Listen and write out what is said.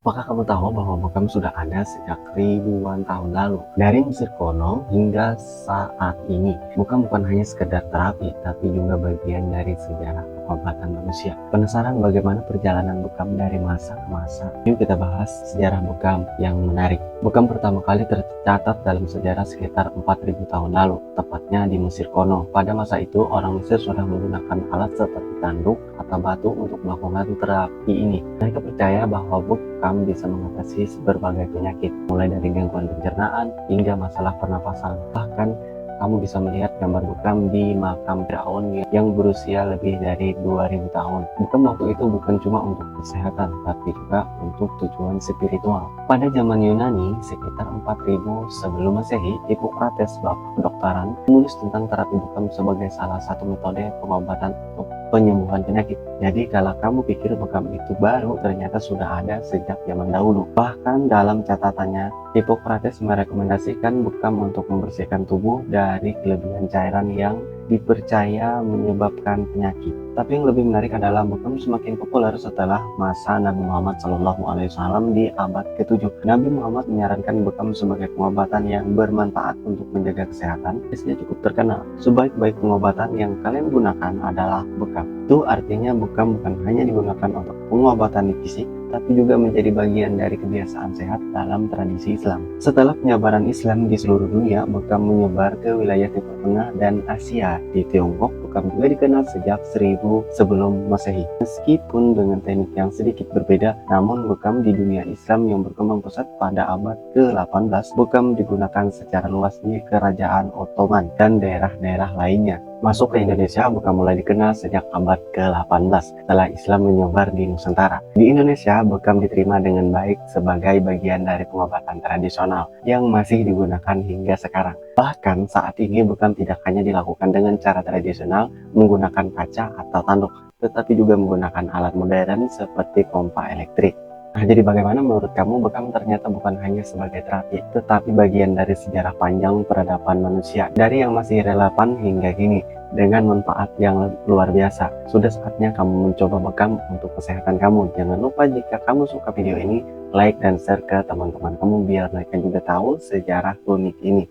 Apakah kamu tahu bahwa bekam sudah ada sejak ribuan tahun lalu? Dari Mesir kuno hingga saat ini, bekam bukan hanya sekedar terapi, tapi juga bagian dari sejarah pengobatan manusia. Penasaran bagaimana perjalanan bekam dari masa ke masa? Yuk kita bahas sejarah bekam yang menarik. Bekam pertama kali tercatat dalam sejarah sekitar 4000 tahun lalu, tepatnya di Mesir kuno. Pada masa itu, orang Mesir sudah menggunakan alat seperti tanduk atau batu untuk melakukan terapi ini. Mereka percaya bahwa bekam bisa mengatasi berbagai penyakit, mulai dari gangguan pencernaan hingga masalah pernapasan. Bahkan kamu bisa melihat gambar bekam di makam Firaun yang berusia lebih dari 2000 tahun. Bekam waktu itu bukan cuma untuk kesehatan, tapi juga untuk tujuan spiritual. Pada zaman Yunani, sekitar 4000 sebelum Masehi, Hippocrates, bapak kedokteran, menulis tentang terapi bekam sebagai salah satu metode pengobatan untuk penyembuhan penyakit. Jadi kalau kamu pikir bekam itu baru, ternyata sudah ada sejak zaman dahulu. Bahkan dalam catatannya, Hippocrates merekomendasikan bekam untuk membersihkan tubuh dari kelebihan cairan yang dipercaya menyebabkan penyakit. Tapi yang lebih menarik adalah bekam semakin populer setelah masa Nabi Muhammad SAW di abad ke-7. Nabi Muhammad menyarankan bekam sebagai pengobatan yang bermanfaat untuk menjaga kesehatan. Biasanya cukup terkenal. Sebaik-baik pengobatan yang kalian gunakan adalah bekam. Itu artinya bekam bukan hanya digunakan untuk pengobatan fisik, tapi juga menjadi bagian dari kebiasaan sehat dalam tradisi Islam. Setelah penyebaran Islam di seluruh dunia, bekam menyebar ke wilayah Timur Tengah dan Asia. Di Tiongkok, bekam juga dikenal sejak 1000 sebelum Masehi. Meskipun dengan teknik yang sedikit berbeda, namun bekam di dunia Islam yang berkembang pesat pada abad ke-18, bekam digunakan secara luas di Kerajaan Ottoman dan daerah-daerah lainnya. Masuk ke Indonesia, bekam mulai dikenal sejak abad ke-18 setelah Islam menyebar di Nusantara. Di Indonesia, bekam diterima dengan baik sebagai bagian dari pengobatan tradisional yang masih digunakan hingga sekarang. Bahkan saat ini bekam tidak hanya dilakukan dengan cara tradisional menggunakan kaca atau tanduk, tetapi juga menggunakan alat modern seperti pompa elektrik. Nah, jadi bagaimana menurut kamu bekam ternyata bukan hanya sebagai terapi, tetapi bagian dari sejarah panjang peradaban manusia, dari yang masih relevan hingga kini, dengan manfaat yang luar biasa. Sudah saatnya kamu mencoba bekam untuk kesehatan kamu. Jangan lupa jika kamu suka video ini, like dan share ke teman-teman kamu biar mereka juga tahu sejarah unik ini.